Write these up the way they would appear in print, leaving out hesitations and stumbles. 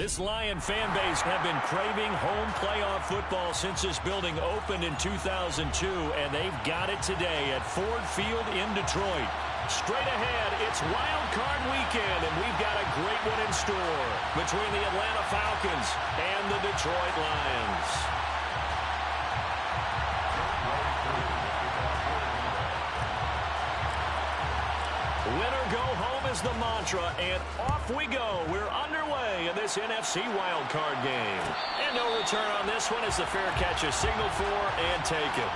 This Lion fan base have been craving home playoff football since this building opened in 2002, and they've got it today at Ford Field in Detroit. Straight ahead, it's Wild Card Weekend, and we've got a great one in store between the Atlanta Falcons and the Detroit Lions. Winner go home is the mantra, and off we go. We're underway in this NFC wildcard game. And no return on this one as the fair catch is signaled for and taken.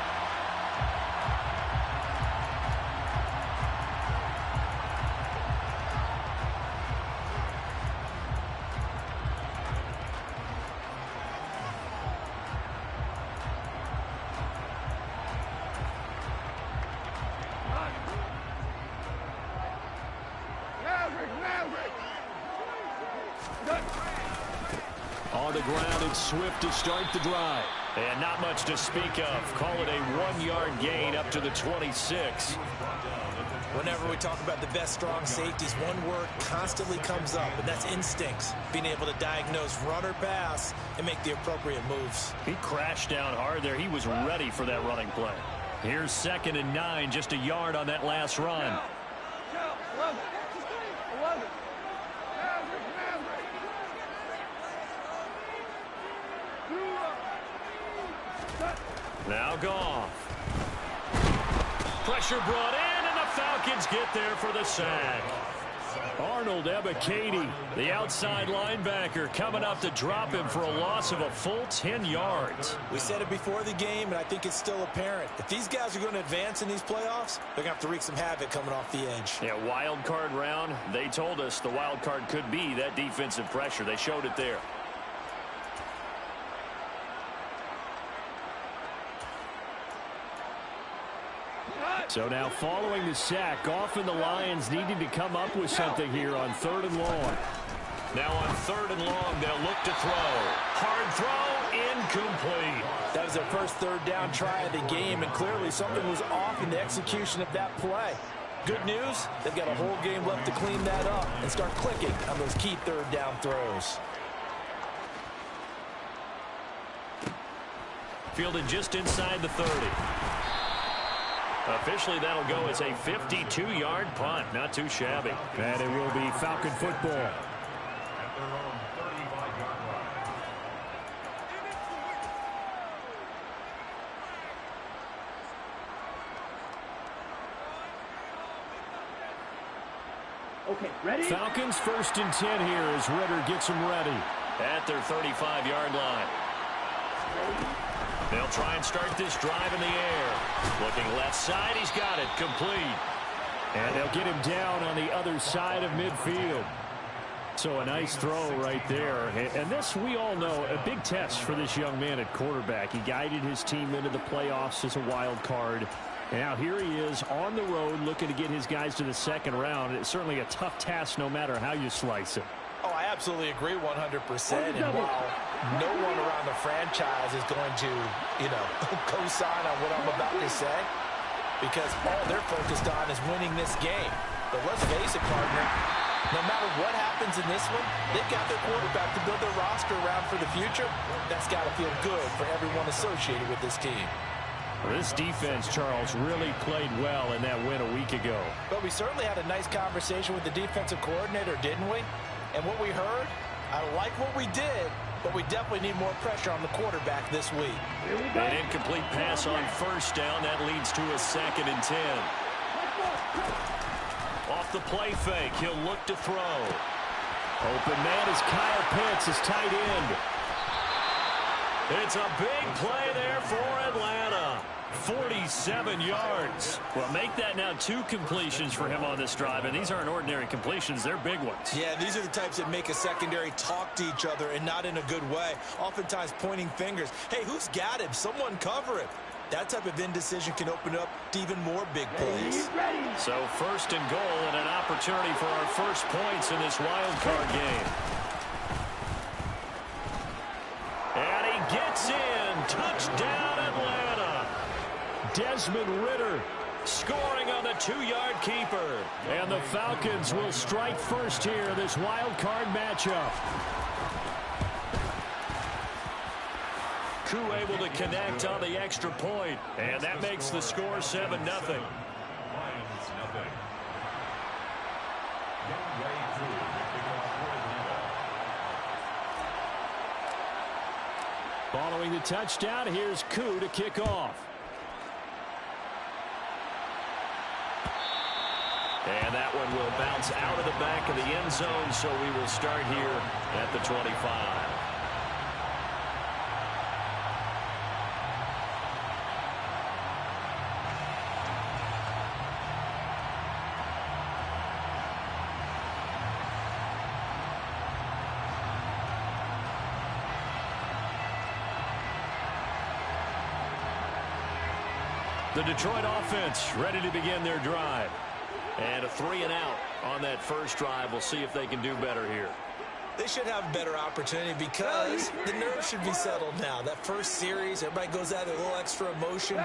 On the ground, it's Swift to start the drive. And not much to speak of. Call it a 1-yard gain up to the 26. Whenever we talk about the best strong safeties, one word constantly comes up, and that's instincts. Being able to diagnose run or pass and make the appropriate moves. He crashed down hard there. He was ready for that running play. Here's 2nd and 9, just a yard on that last run. Now Goff. Pressure brought in, and the Falcons get there for the sack. Arnold Ebiketie, the outside linebacker, coming up to drop him for a loss of a full 10 yards. We said it before the game, and I think it's still apparent. If these guys are going to advance in these playoffs, they're going to have to wreak some havoc coming off the edge. Yeah, wild card round. They told us the wild card could be that defensive pressure. They showed it there. So now following the sack, Goff and the Lions needing to come up with something here on 3rd and long. Now on 3rd and long, they'll look to throw. Hard throw, incomplete. That was their first 3rd down try of the game, and clearly something was off in the execution of that play. Good news, they've got a whole game left to clean that up and start clicking on those key 3rd down throws. Fielded just inside the 30. Officially, that'll go as a 52-yard punt. Not too shabby. And it will be Falcon football. Okay, ready? Falcons 1st and 10 here as Ritter gets them ready at their 35-yard line. They'll try and start this drive in the air. Looking left side, he's got it, complete. And they'll get him down on the other side of midfield. So a nice throw right there. And this, we all know, a big test for this young man at quarterback. He guided his team into the playoffs as a wild card. And now here he is on the road looking to get his guys to the 2nd round. It's certainly a tough task no matter how you slice it. Oh, I absolutely agree 100%. And while no one around the franchise is going to, co-sign on what I'm about to say, because all they're focused on is winning this game. But let's face it, partner, no matter what happens in this one, they've got their quarterback to build their roster around for the future. That's got to feel good for everyone associated with this team. This defense, Charles, really played well in that win a week ago. But we certainly had a nice conversation with the defensive coordinator, didn't we? And what we heard, I like what we did, but we definitely need more pressure on the quarterback this week. An incomplete pass on 1st down. That leads to a 2nd and 10. Off the play fake, he'll look to throw. Open man is Kyle Pitts, his tight end. It's a big play there for Atlanta. 47 yards. Well, make that now 2 completions for him on this drive, and these aren't ordinary completions. They're big ones. Yeah, these are the types that make a secondary talk to each other and not in a good way, oftentimes pointing fingers. Hey, who's got him? Someone cover him. That type of indecision can open up to even more big plays. So 1st and goal and an opportunity for our first points in this wild card game. And he gets in. Touchdown, Atlanta. Desmond Ritter scoring on the 2-yard keeper. And the Falcons will strike first here, this wild card matchup. crew able to connect on the extra point, and that makes the score 7-0. Following the touchdown, here's Koo to kick off. And that one will bounce out of the back of the end zone, so we will start here at the 25. The Detroit offense ready to begin their drive. And a 3-and-out on that first drive. We'll see if they can do better here. They should have a better opportunity because the nerves should be settled now. That first series, everybody goes out with a little extra emotion.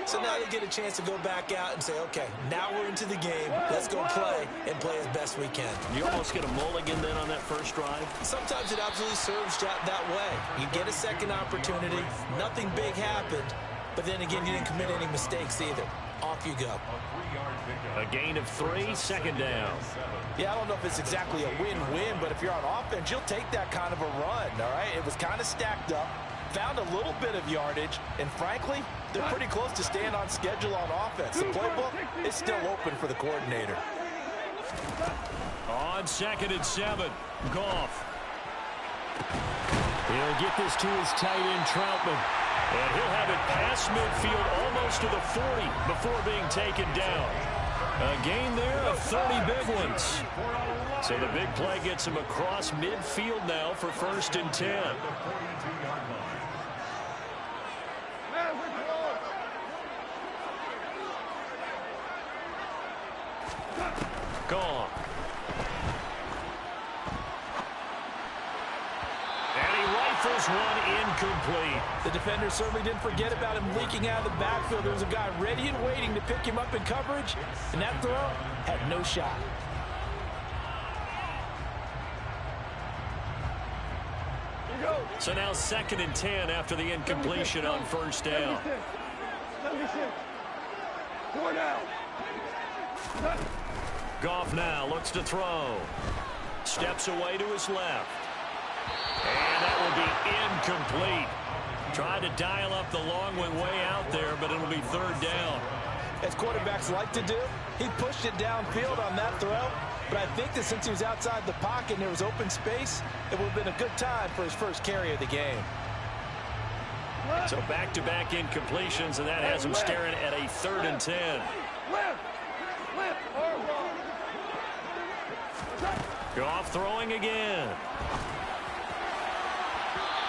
So now they get a chance to go back out and say, okay, now we're into the game. Let's go play and play as best we can. You almost get a mulligan then on that first drive? Sometimes it absolutely serves that way. You get a second opportunity. Nothing big happened. But then again, you didn't commit any mistakes either. Off you go. A gain of 3, second down. Yeah, I don't know if it's exactly a win-win, but if you're on offense, you'll take that kind of a run, all right? It was kind of stacked up, found a little bit of yardage, and frankly, they're pretty close to staying on schedule on offense. The playbook is still open for the coordinator. On 2nd and 7, Goff. He'll get this to his tight end, Troutman. And he'll have it past midfield almost to the 40 before being taken down. A gain there of 30 big ones. So the big play gets him across midfield now for 1st and 10. Gone. One incomplete. The defender certainly didn't forget about him leaking out of the backfield. There was a guy ready and waiting to pick him up in coverage, and that throw had no shot. So now 2nd and 10 after the incompletion on 1st down. Goff now looks to throw. Steps away to his left. And that will be incomplete. Tried to dial up the long one way out there, but it'll be 3rd down. As quarterbacks like to do, he pushed it downfield on that throw. But I think that since he was outside the pocket and there was open space, it would have been a good time for his first carry of the game. So back-to-back incompletions, and that has him staring at a 3rd and 10. Goff throwing again.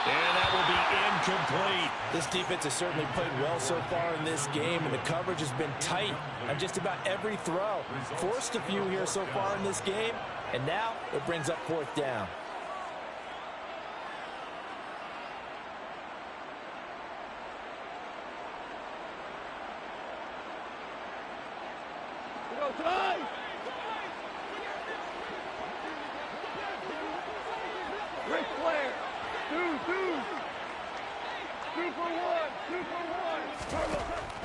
And that will be incomplete. This defense has certainly played well so far in this game, and the coverage has been tight on just about every throw. Forced a few here so far in this game, and now it brings up 4th down. Ric Flair. 2 for 1.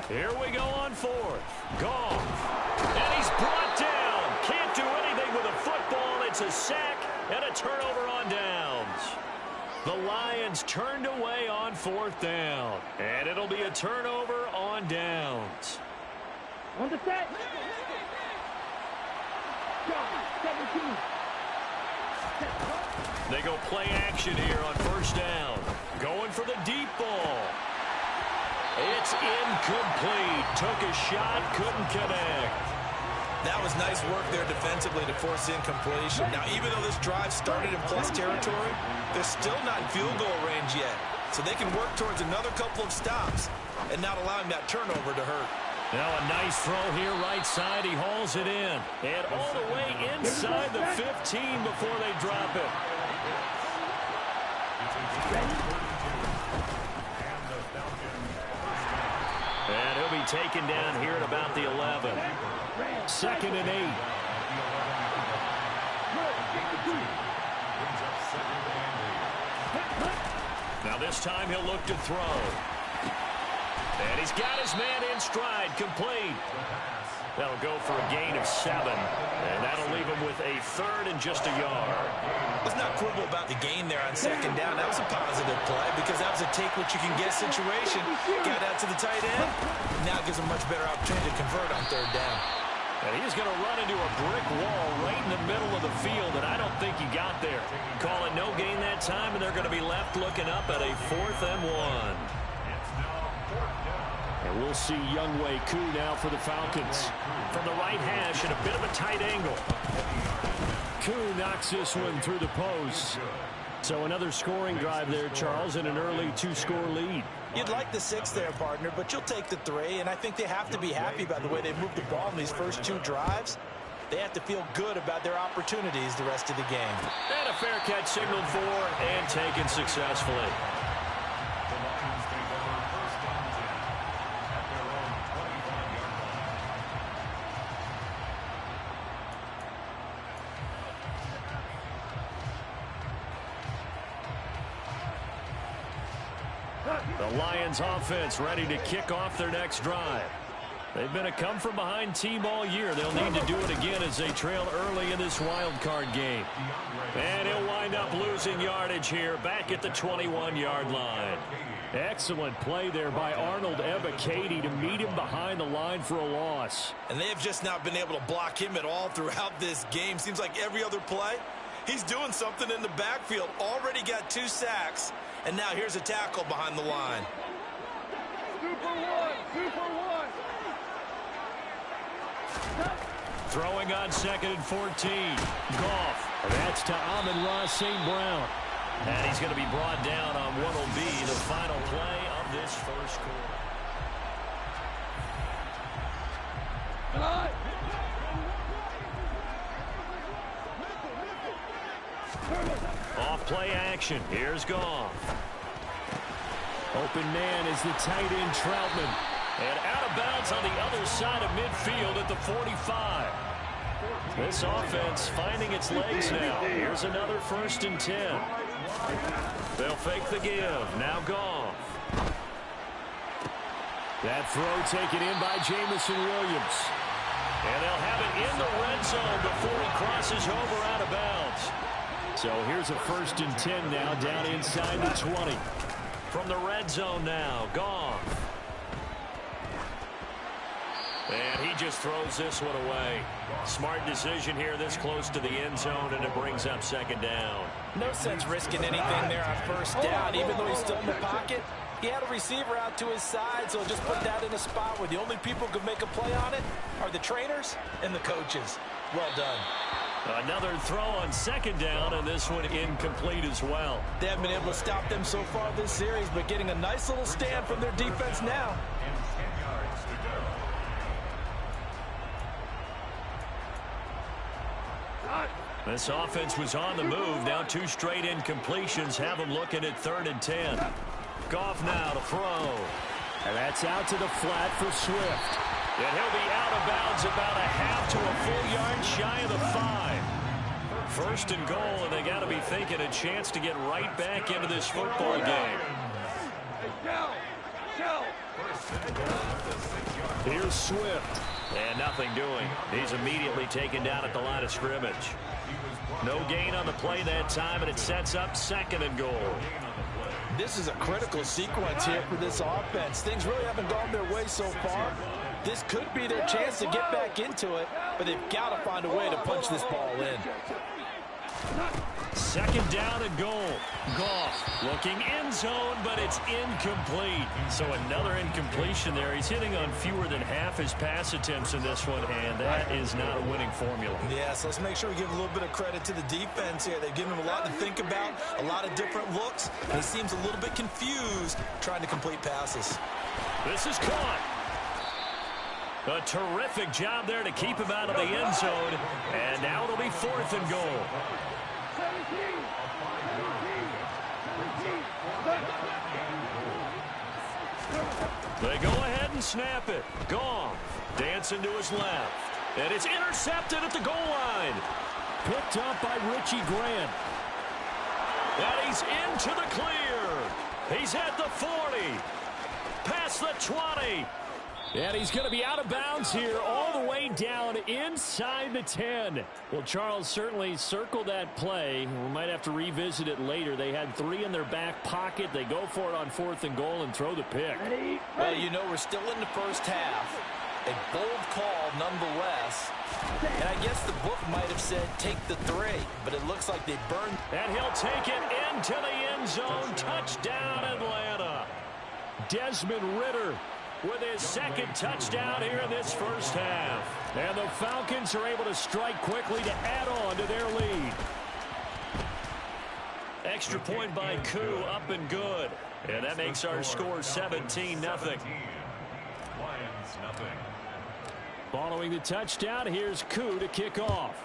Here we go on 4th. Goff. And he's brought down. Can't do anything with a football. It's a sack and a turnover on downs. The Lions turned away on 4th down. And it'll be a turnover on downs. On the set. 17. They go play action here on 1st down. Going for the deep ball. It's incomplete. Took a shot, couldn't connect. That was nice work there defensively to force incompletion. Now, even though this drive started in plus territory, they're still not in field goal range yet. So they can work towards another couple of stops and not allowing that turnover to hurt. Now a nice throw here right side. He hauls it in. And all the way inside the 15 before they drop it. And he'll be taken down here at about the 11. 2nd and 8. Now this time he'll look to throw. And he's got his man in stride, complete. That'll go for a gain of 7. And that'll leave him with a third and just a yard. Let's not quibble about the gain there on second down. That was a positive play because that was a take-what-you-can-get situation. Got out to the tight end. Now it gives him a much better opportunity to convert on third down. And he's going to run into a brick wall right in the middle of the field, and I don't think he got there. Call it no gain that time, and they're going to be left looking up at a 4th and 1. And we'll see Younghoe Koo now for the Falcons. From the right hash and a bit of a tight angle. Koo knocks this one through the post. So another scoring drive there, Charles, and an early 2-score lead. You'd like the 6 there, partner, but you'll take the 3, and I think they have to be happy by the way they've moved the ball in these first 2 drives. They have to feel good about their opportunities the rest of the game. And a fair catch signaled for and taken successfully. The Lions offense ready to kick off their next drive. They've been a come-from-behind team all year. They'll need to do it again as they trail early in this wild card game. And he'll wind up losing yardage here back at the 21-yard line. Excellent play there by Arnold Ebiketie to meet him behind the line for a loss. And they have just not been able to block him at all throughout this game. Seems like every other play, he's doing something in the backfield. Already got 2 sacks. And now here's a tackle behind the line. 2 for 1. 2 for 1. Throwing on 2nd and 14. Goff. That's to Amon-Ra St. Brown. And he's going to be brought down on what will be the final play of this first quarter. Off play action. Here's Goff. Open man is the tight end Troutman. And out of bounds on the other side of midfield at the 45. This offense finding its legs now. Here's another 1st and 10. They'll fake the give. Now Goff. That throw taken in by Jameson Williams. And they'll have it in the red zone before he crosses over out of bounds. So here's a 1st and 10 now down inside the 20. From the red zone now, Goff. And he just throws this one away. Smart decision here this close to the end zone, and it brings up 2nd down. No sense risking anything there on 1st down, even though he's still in the pocket. He had a receiver out to his side, so just put that in a spot where the only people who could make a play on it are the trainers and the coaches. Well done. Another throw on 2nd down, and this one incomplete as well. They haven't been able to stop them so far this series, but getting a nice little stand from their defense now. This offense was on the move. Now 2 straight incompletions have them looking at 3rd and 10. Goff now to throw. And that's out to the flat for Swift. And he'll be out of bounds about a half to a full yard shy of the 5. 1st and goal, and they got to be thinking a chance to get right back into this football game. Here's Swift. And nothing doing. He's immediately taken down at the line of scrimmage. No gain on the play that time, and it sets up 2nd and goal. This is a critical sequence here for this offense. Things really haven't gone their way so far. This could be their chance to get back into it, but they've got to find a way to punch this ball in. 2nd down and goal. Goff looking end zone, but it's incomplete. So another incompletion there. He's hitting on fewer than half his pass attempts in this one, and that is not a winning formula. Yeah, so let's make sure we give a little bit of credit to the defense here. They've given him a lot to think about, a lot of different looks, and he seems a little bit confused trying to complete passes. This is caught. A terrific job there to keep him out of the end zone, and now it'll be 4th and goal. They go ahead and snap it. Goff dancing to his left. And it's intercepted at the goal line. Picked up by Richie Grant. And he's into the clear. He's at the 40. Past the 20. And he's going to be out of bounds here all the way down inside the 10. Well, Charles certainly circled that play. We might have to revisit it later. They had 3 in their back pocket. They go for it on 4th and goal and throw the pick. Well, you know, we're still in the first half. A bold call nonetheless. And I guess the book might have said take the 3, but it looks like they burned. And he'll take it into the end zone. Touchdown, Atlanta. Desmond Ridder with his 2nd touchdown here in this first half. And the Falcons are able to strike quickly to add on to their lead. Extra point by Koo, up and good. And that makes our score 17-0. Lions, nothing. Following the touchdown, here's Koo to kick off.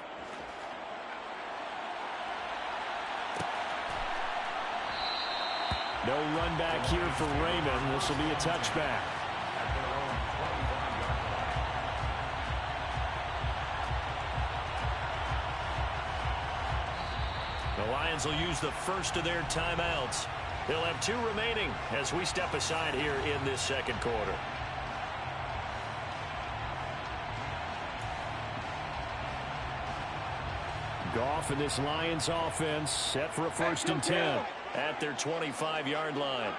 No run back here for Raymond. This will be a touchback. The Lions will use the first of their timeouts. They'll have 2 remaining as we step aside here in this second quarter. Goff and this Lions offense set for a 1st and 10 at their 25-yard line.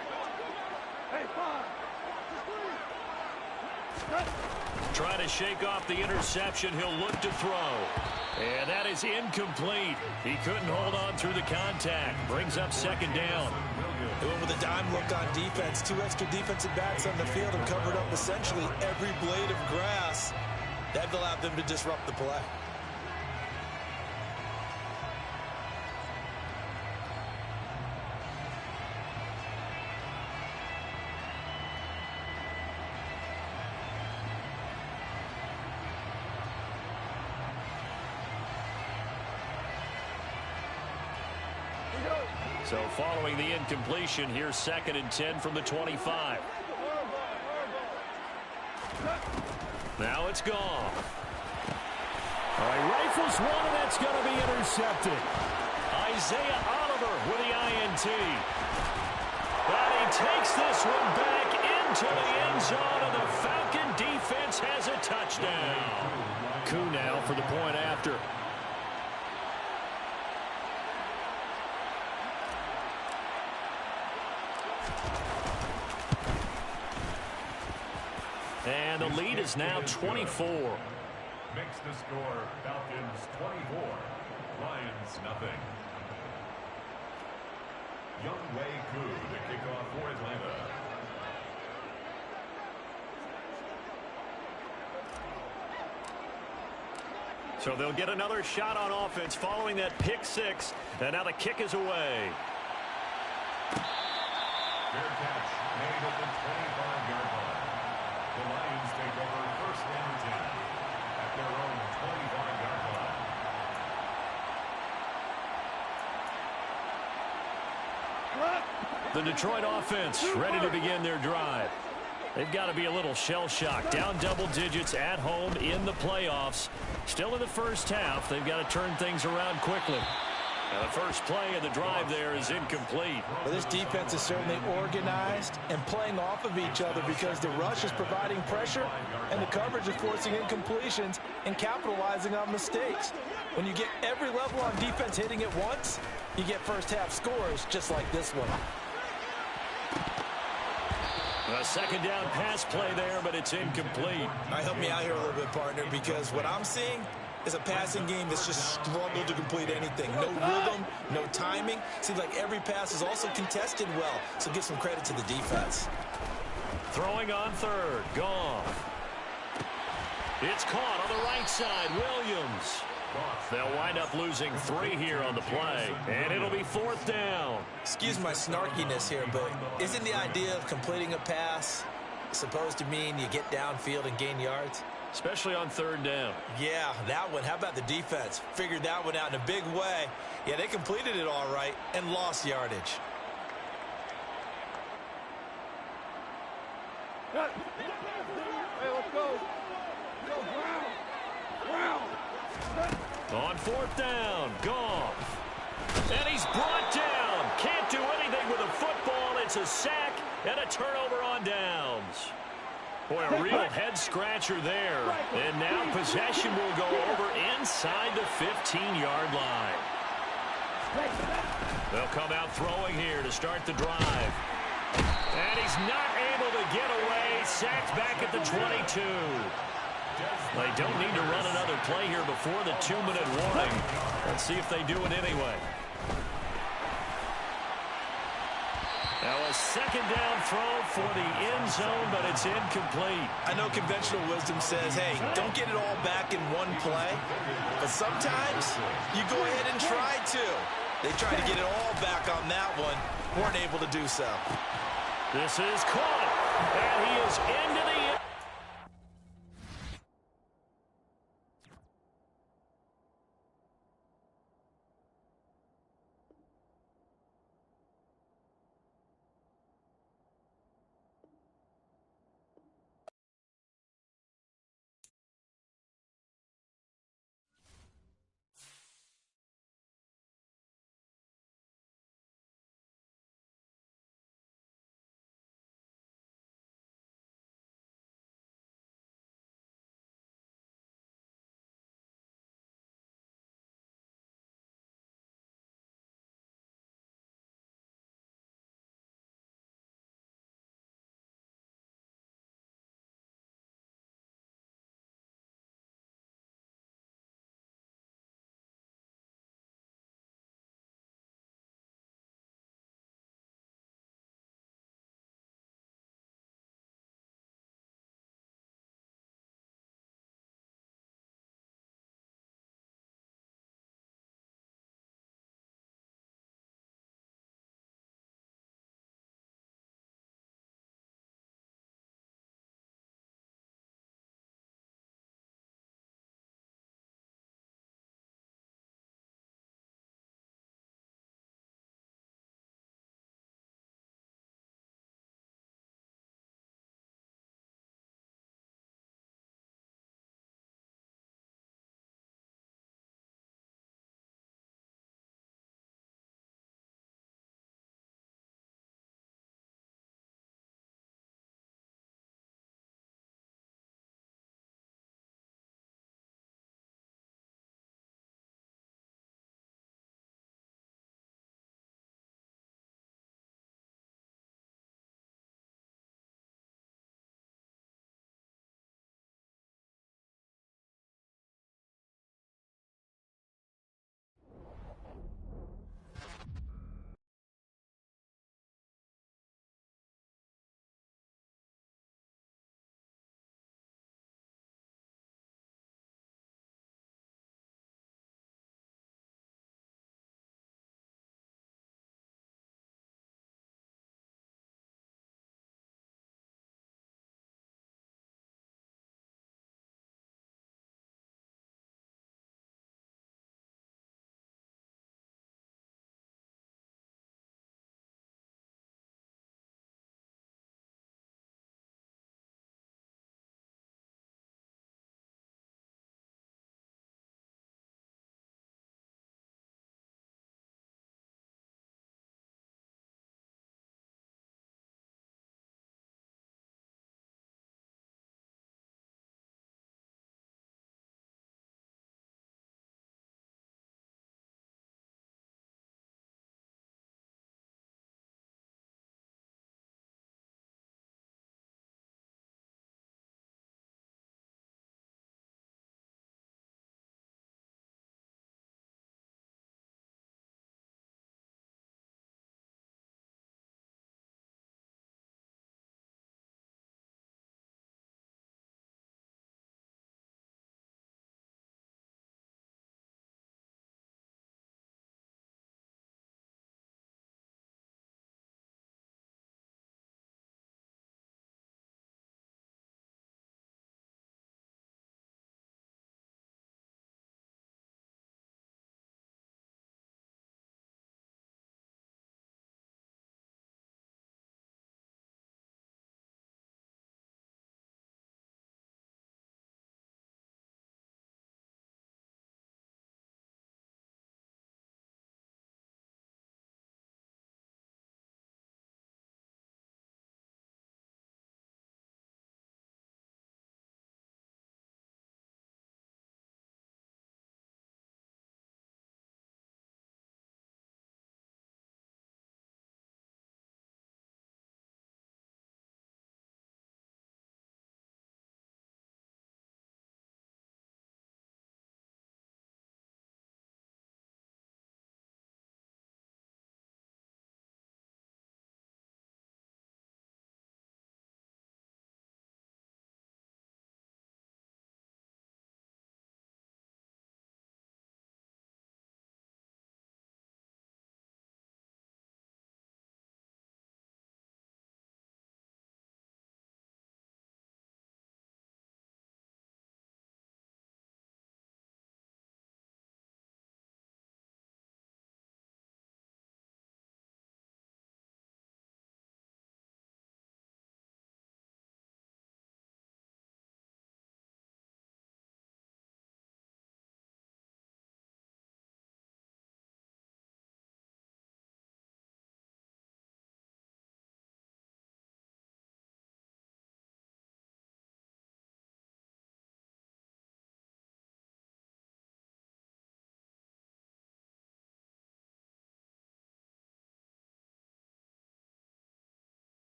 Trying to shake off the interception. He'll look to throw. And that is incomplete. He couldn't hold on through the contact. Brings up 2nd down. They went with a dime look on defense. 2 extra defensive backs on the field and covered up essentially every blade of grass. That allowed them to disrupt the play. So following the incompletion, here's 2nd and 10 from the 25. Now it's gone. All right, rifles one, and that's going to be intercepted. Isaiah Oliver with the INT. And he takes this one back into the end zone, and the Falcon defense has a touchdown. Koo now for the point after. And the lead is now 24. Makes the score Falcons 24, Lions nothing. Younghoe Koo to kick off for Atlanta. So they'll get another shot on offense following that pick 6. And now the kick is away. Fair catch made at the 25-yard line. The Lions take over 1st and 10 at their own 25-yard line. The Detroit offense ready to begin their drive. They've got to be a little shell-shocked. Down double digits at home in the playoffs. Still in the first half. They've got to turn things around quickly. Now the first play of the drive there is incomplete. Well, this defense is certainly organized and playing off of each other because the rush is providing pressure and the coverage is forcing incompletions and capitalizing on mistakes. When you get every level on defense hitting it once, you get first half scores just like this one. A 2nd down pass play there, but it's incomplete. All right, help me out here a little bit, partner, because what I'm seeing is a passing game that's just struggled to complete anything. No rhythm, no timing. Seems like every pass is also contested well, so give some credit to the defense. Throwing on 3rd, Goff. It's caught on the right side, Williams. They'll wind up losing 3 here on the play, and it'll be 4th down. Excuse my snarkiness here, but isn't the idea of completing a pass supposed to mean you get downfield and gain yards? Especially on 3rd down. Yeah, that one. How about the defense? Figured that one out in a big way. Yeah, they completed it all right and lost yardage. Hey, let's go. Go, Brown. On 4th down, Goff. And he's brought down. Can't do anything with a football. It's a sack and a turnover on downs. Boy, a real head-scratcher there. And now possession will go over inside the 15-yard line. They'll come out throwing here to start the drive. And he's not able to get away. Sacked back at the 22. They don't need to run another play here before the 2-minute warning. Let's see if they do it anyway. Now a second down throw for the end zone, but it's incomplete. I know conventional wisdom says, hey, don't get it all back in one play. But sometimes you go ahead and try to. They tried to get it all back on that one. Weren't able to do so. This is caught. And he is into the